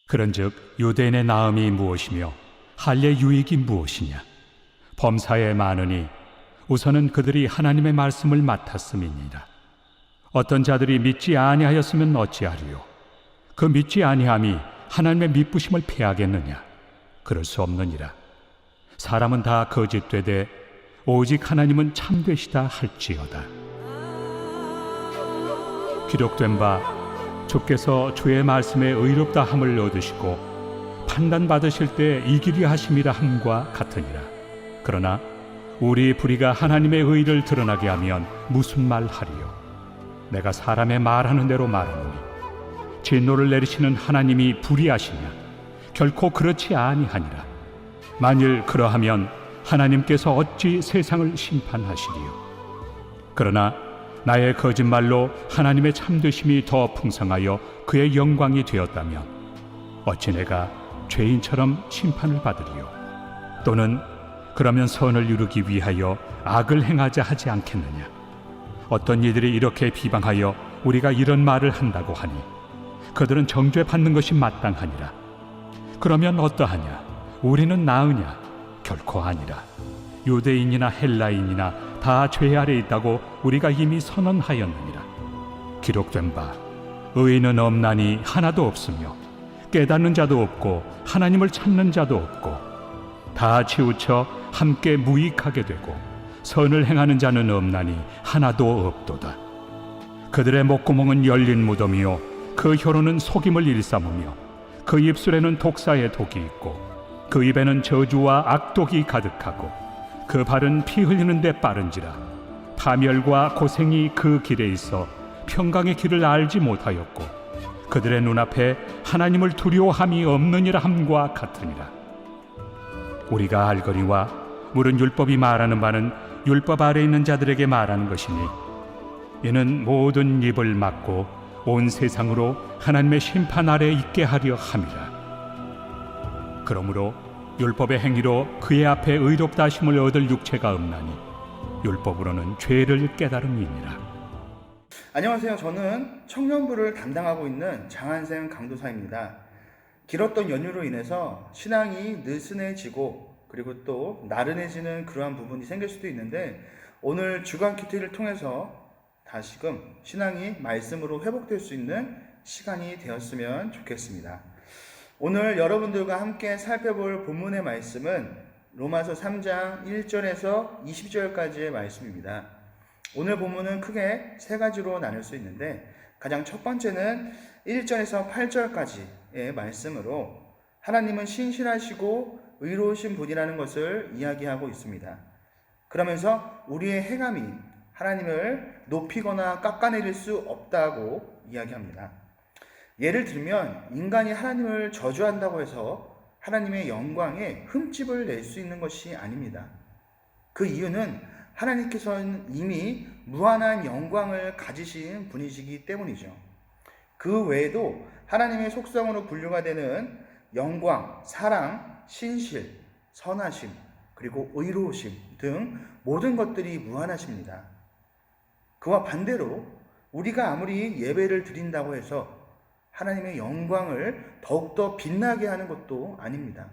그런즉 유대인의 나음이 무엇이며 할례 유익이 무엇이냐? 범사에 많으니 우선은 그들이 하나님의 말씀을 맡았음이니라. 어떤 자들이 믿지 아니하였으면 어찌하리요? 그 믿지 아니함이 하나님의 미쁘심을 패하겠느냐? 그럴 수 없느니라. 사람은 다 거짓되되 오직 하나님은 참되시다 할지어다. 기록된 바 주께서 주의 말씀에 의롭다 함을 얻으시고 판단받으실 때 이기리 하심이라 함과 같으니라. 그러나 우리 불의가 하나님의 의를 드러나게 하면 무슨 말 하리요? 내가 사람의 말하는 대로 말하노니 진노를 내리시는 하나님이 불의하시냐? 결코 그렇지 아니하니라. 만일 그러하면 하나님께서 어찌 세상을 심판하시리요? 그러나 나의 거짓말로 하나님의 참되심이 더 풍성하여 그의 영광이 되었다면 어찌 내가 죄인처럼 심판을 받으리요? 또는 그러면 선을 이루기 위하여 악을 행하자 하지 않겠느냐? 어떤 이들이 이렇게 비방하여 우리가 이런 말을 한다고 하니 그들은 정죄받는 것이 마땅하니라. 그러면 어떠하냐? 우리는 나으냐? 결코 아니라. 유대인이나 헬라인이나 다 죄 아래 있다고 우리가 이미 선언하였느니라. 기록된 바 의인은 없나니 하나도 없으며 깨닫는 자도 없고 하나님을 찾는 자도 없고 다 치우쳐 함께 무익하게 되고 선을 행하는 자는 없나니 하나도 없도다. 그들의 목구멍은 열린 무덤이요 그 혀로는 속임을 일삼으며 그 입술에는 독사의 독이 있고 그 입에는 저주와 악독이 가득하고 그 발은 피 흘리는 데 빠른지라. 파멸과 고생이 그 길에 있어 평강의 길을 알지 못하였고 그들의 눈앞에 하나님을 두려워함이 없느니라 함과 같으니라. 우리가 알거니와 물은 율법이 말하는 바는 율법 아래 있는 자들에게 말하는 것이니 이는 모든 입을 막고 온 세상으로 하나님의 심판 아래 있게 하려 함이라. 그러므로 율법의 행위로 그의 앞에 의롭다 하심을 얻을 육체가 없나니 율법으로는 죄를 깨달음이니라. 안녕하세요. 저는 청년부를 담당하고 있는 장한생 강도사입니다. 길었던 연휴로 인해서 신앙이 느슨해지고 그리고 또 나른해지는 그러한 부분이 생길 수도 있는데 오늘 주간 큐티를 통해서 다시금 신앙이 말씀으로 회복될 수 있는 시간이 되었으면 좋겠습니다. 오늘 여러분들과 함께 살펴볼 본문의 말씀은 로마서 3장 1절에서 20절까지의 말씀입니다. 오늘 본문은 크게 세 가지로 나눌 수 있는데 가장 첫 번째는 1절에서 8절까지의 말씀으로 하나님은 신실하시고 의로우신 분이라는 것을 이야기하고 있습니다. 그러면서 우리의 행함이 하나님을 높이거나 깎아내릴 수 없다고 이야기합니다. 예를 들면 인간이 하나님을 저주한다고 해서 하나님의 영광에 흠집을 낼 수 있는 것이 아닙니다. 그 이유는 하나님께서는 이미 무한한 영광을 가지신 분이시기 때문이죠. 그 외에도 하나님의 속성으로 분류가 되는 영광, 사랑, 신실, 선하심, 그리고 의로우심 등 모든 것들이 무한하십니다. 그와 반대로 우리가 아무리 예배를 드린다고 해서 하나님의 영광을 더욱더 빛나게 하는 것도 아닙니다.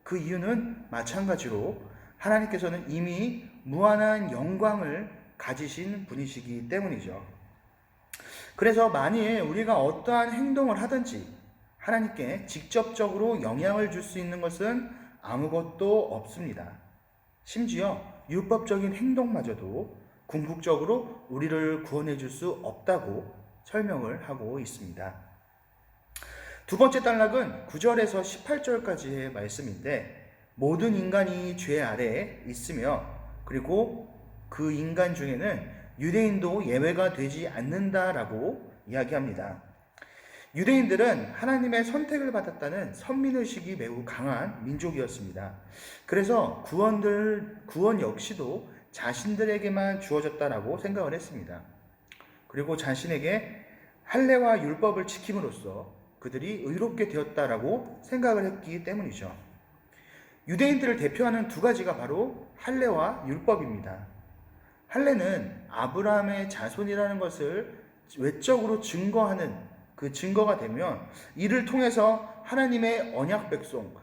그 이유는 마찬가지로 하나님께서는 이미 무한한 영광을 가지신 분이시기 때문이죠. 그래서 만일 우리가 어떠한 행동을 하든지 하나님께 직접적으로 영향을 줄 수 있는 것은 아무것도 없습니다. 심지어 율법적인 행동마저도 궁극적으로 우리를 구원해 줄 수 없다고 설명을 하고 있습니다. 두 번째 단락은 9절에서 18절까지의 말씀인데 모든 인간이 죄 아래에 있으며 그리고 그 인간 중에는 유대인도 예외가 되지 않는다라고 이야기합니다. 유대인들은 하나님의 선택을 받았다는 선민의식이 매우 강한 민족이었습니다. 그래서 구원 역시도 자신들에게만 주어졌다라고 생각을 했습니다. 그리고 자신에게 할례와 율법을 지킴으로써 그들이 의롭게 되었다라고 생각을 했기 때문이죠. 유대인들을 대표하는 두 가지가 바로 할례와 율법입니다. 할례는 아브라함의 자손이라는 것을 외적으로 증거하는 그 증거가 되면 이를 통해서 하나님의 언약 백성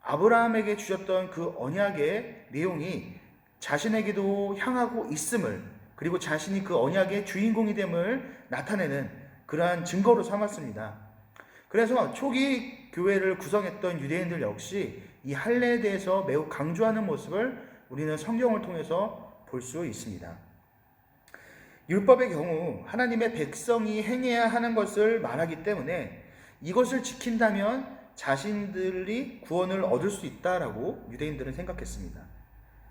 아브라함에게 주셨던 그 언약의 내용이 자신에게도 향하고 있음을, 그리고 자신이 그 언약의 주인공이 됨을 나타내는 그러한 증거로 삼았습니다. 그래서 초기 교회를 구성했던 유대인들 역시 이 할례에 대해서 매우 강조하는 모습을 우리는 성경을 통해서 볼 수 있습니다. 율법의 경우 하나님의 백성이 행해야 하는 것을 말하기 때문에 이것을 지킨다면 자신들이 구원을 얻을 수 있다라고 유대인들은 생각했습니다.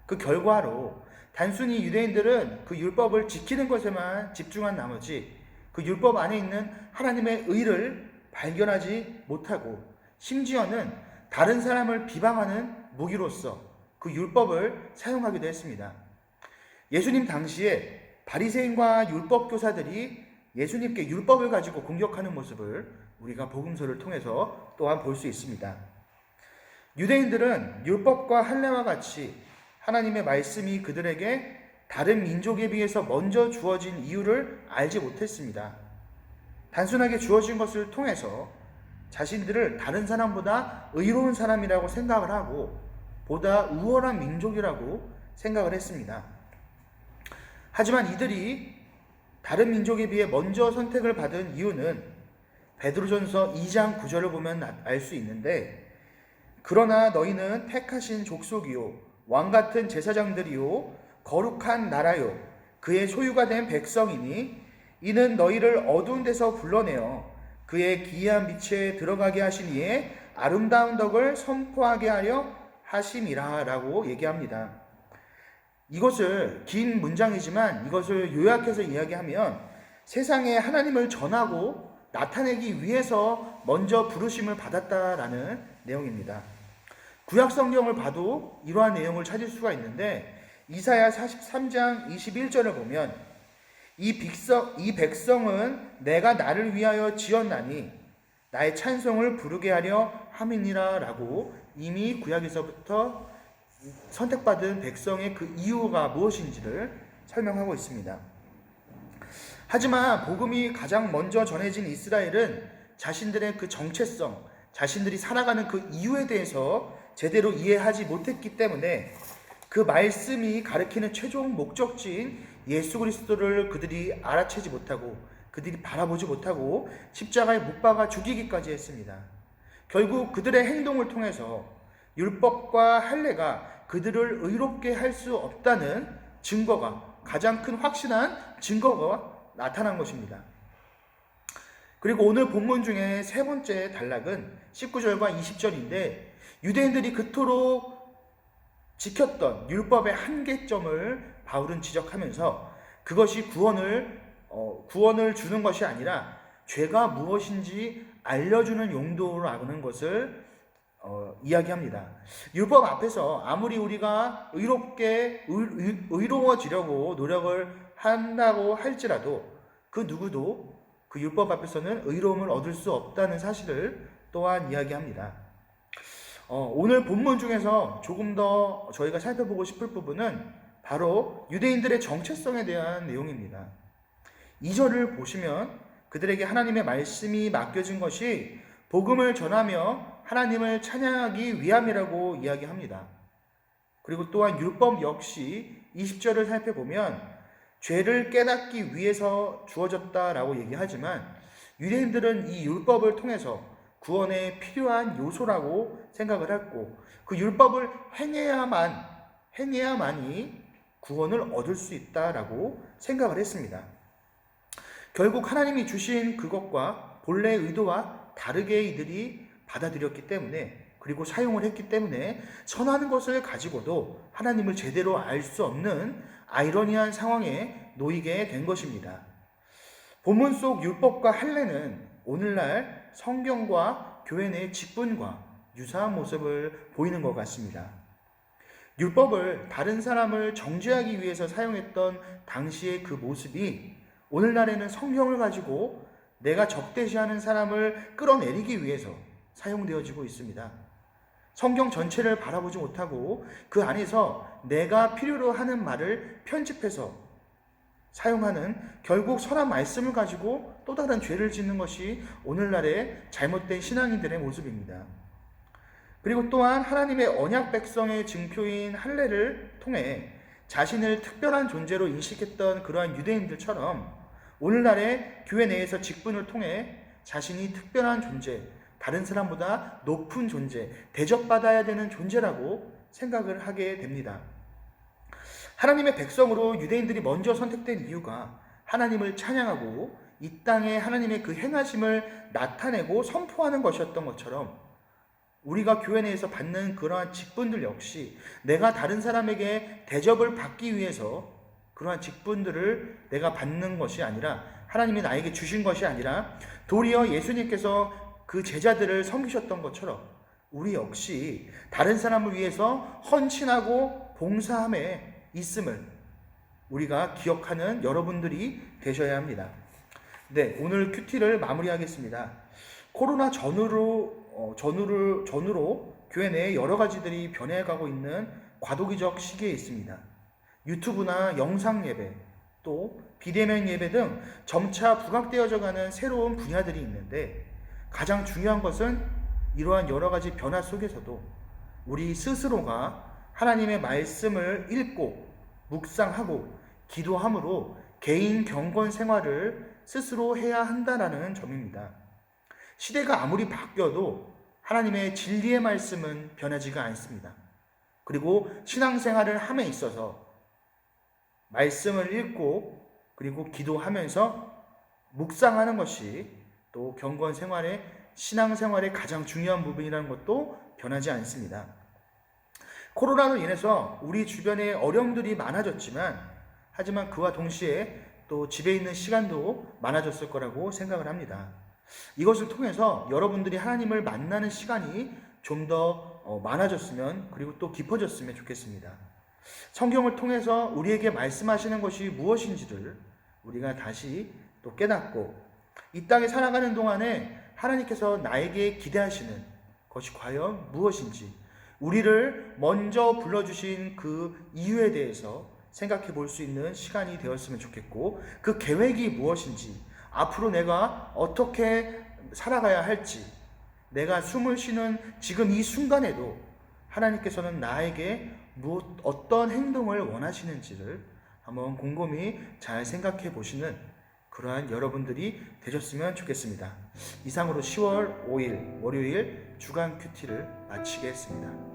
그 결과로 단순히 유대인들은 그 율법을 지키는 것에만 집중한 나머지 그 율법 안에 있는 하나님의 의를 발견하지 못하고, 심지어는 다른 사람을 비방하는 무기로서 그 율법을 사용하기도 했습니다. 예수님 당시에 바리새인과 율법 교사들이 예수님께 율법을 가지고 공격하는 모습을 우리가 복음서를 통해서 또한 볼 수 있습니다. 유대인들은 율법과 할례와 같이 하나님의 말씀이 그들에게 다른 민족에 비해서 먼저 주어진 이유를 알지 못했습니다. 단순하게 주어진 것을 통해서 자신들을 다른 사람보다 의로운 사람이라고 생각을 하고 보다 우월한 민족이라고 생각을 했습니다. 하지만 이들이 다른 민족에 비해 먼저 선택을 받은 이유는 베드로전서 2장 9절을 보면 알 수 있는데, 그러나 너희는 택하신 족속이요 왕같은 제사장들이요 거룩한 나라요 그의 소유가 된 백성이니 이는 너희를 어두운 데서 불러내어 그의 기이한 빛에 들어가게 하신 이의 아름다운 덕을 선포하게 하려 하심이라 라고 얘기합니다. 이것을 긴 문장이지만 이것을 요약해서 이야기하면 세상에 하나님을 전하고 나타내기 위해서 먼저 부르심을 받았다라는 내용입니다. 구약 성경을 봐도 이러한 내용을 찾을 수가 있는데, 이사야 43장 21절을 보면 이 백성은 내가 나를 위하여 지었나니 나의 찬송을 부르게 하려 함이니라 라고 이미 구약에서부터 선택받은 백성의 그 이유가 무엇인지를 설명하고 있습니다. 하지만 복음이 가장 먼저 전해진 이스라엘은 자신들의 그 정체성, 자신들이 살아가는 그 이유에 대해서 제대로 이해하지 못했기 때문에 그 말씀이 가리키는 최종 목적지인 예수 그리스도를 그들이 알아채지 못하고 그들이 바라보지 못하고 십자가에 못 박아 죽이기까지 했습니다. 결국 그들의 행동을 통해서 율법과 할례가 그들을 의롭게 할 수 없다는 증거가, 가장 큰 확실한 증거가 나타난 것입니다. 그리고 오늘 본문 중에 세 번째 단락은 19절과 20절인데, 유대인들이 그토록 지켰던 율법의 한계점을 바울은 지적하면서 그것이 구원을 주는 것이 아니라 죄가 무엇인지 알려주는 용도라는 것을 이야기합니다. 율법 앞에서 아무리 우리가 의로워지려고 노력을 한다고 할지라도 그 누구도 그 율법 앞에서는 의로움을 얻을 수 없다는 사실을 또한 이야기합니다. 오늘 본문 중에서 조금 더 저희가 살펴보고 싶을 부분은 바로 유대인들의 정체성에 대한 내용입니다. 2절을 보시면 그들에게 하나님의 말씀이 맡겨진 것이 복음을 전하며 하나님을 찬양하기 위함이라고 이야기합니다. 그리고 또한 율법 역시 20절을 살펴보면 죄를 깨닫기 위해서 주어졌다라고 얘기하지만 유대인들은 이 율법을 통해서 구원에 필요한 요소라고 생각을 했고 그 율법을 행해야만이 구원을 얻을 수 있다라고 생각을 했습니다. 결국 하나님이 주신 그것과 본래의 의도와 다르게 이들이 받아들였기 때문에, 그리고 사용을 했기 때문에 선한 것을 가지고도 하나님을 제대로 알 수 없는 아이러니한 상황에 놓이게 된 것입니다. 본문 속 율법과 할례는 오늘날 성경과 교회 내 직분과 유사한 모습을 보이는 것 같습니다. 율법을 다른 사람을 정죄하기 위해서 사용했던 당시의 그 모습이 오늘날에는 성경을 가지고 내가 적대시하는 사람을 끌어내리기 위해서 사용되어지고 있습니다. 성경 전체를 바라보지 못하고 그 안에서 내가 필요로 하는 말을 편집해서 사용하는 결국 선한 말씀을 가지고 또 다른 죄를 짓는 것이 오늘날의 잘못된 신앙인들의 모습입니다. 그리고 또한 하나님의 언약 백성의 증표인 할례를 통해 자신을 특별한 존재로 인식했던 그러한 유대인들처럼 오늘날의 교회 내에서 직분을 통해 자신이 특별한 존재, 다른 사람보다 높은 존재, 대접받아야 되는 존재라고 생각을 하게 됩니다. 하나님의 백성으로 유대인들이 먼저 선택된 이유가 하나님을 찬양하고 이 땅에 하나님의 그 행하심을 나타내고 선포하는 것이었던 것처럼 우리가 교회 내에서 받는 그러한 직분들 역시 내가 다른 사람에게 대접을 받기 위해서 그러한 직분들을 내가 받는 것이 아니라 하나님이 나에게 주신 것이 아니라 도리어 예수님께서 그 제자들을 섬기셨던 것처럼 우리 역시 다른 사람을 위해서 헌신하고 봉사함에 있음을 우리가 기억하는 여러분들이 되셔야 합니다. 네, 오늘 큐티를 마무리하겠습니다. 코로나 전후로 교회 내에 여러 가지들이 변해가고 있는 과도기적 시기에 있습니다. 유튜브나 영상 예배, 또 비대면 예배 등 점차 부각되어져 가는 새로운 분야들이 있는데 가장 중요한 것은 이러한 여러 가지 변화 속에서도 우리 스스로가 하나님의 말씀을 읽고 묵상하고 기도함으로 개인 경건 생활을 스스로 해야 한다는 점입니다. 시대가 아무리 바뀌어도 하나님의 진리의 말씀은 변하지가 않습니다. 그리고 신앙생활을 함에 있어서 말씀을 읽고 그리고 기도하면서 묵상하는 것이 또 경건 생활의 신앙생활의 가장 중요한 부분이라는 것도 변하지 않습니다. 코로나로 인해서 우리 주변에 어려움들이 많아졌지만 하지만 그와 동시에 또 집에 있는 시간도 많아졌을 거라고 생각을 합니다. 이것을 통해서 여러분들이 하나님을 만나는 시간이 좀 더 많아졌으면 그리고 또 깊어졌으면 좋겠습니다. 성경을 통해서 우리에게 말씀하시는 것이 무엇인지를 우리가 다시 또 깨닫고 이 땅에 살아가는 동안에 하나님께서 나에게 기대하시는 것이 과연 무엇인지 우리를 먼저 불러주신 그 이유에 대해서 생각해 볼 수 있는 시간이 되었으면 좋겠고 그 계획이 무엇인지 앞으로 내가 어떻게 살아가야 할지 내가 숨을 쉬는 지금 이 순간에도 하나님께서는 나에게 어떤 행동을 원하시는지를 한번 곰곰이 잘 생각해 보시는 그러한 여러분들이 되셨으면 좋겠습니다. 이상으로 10월 5일 월요일 주간 큐티를 마치겠습니다.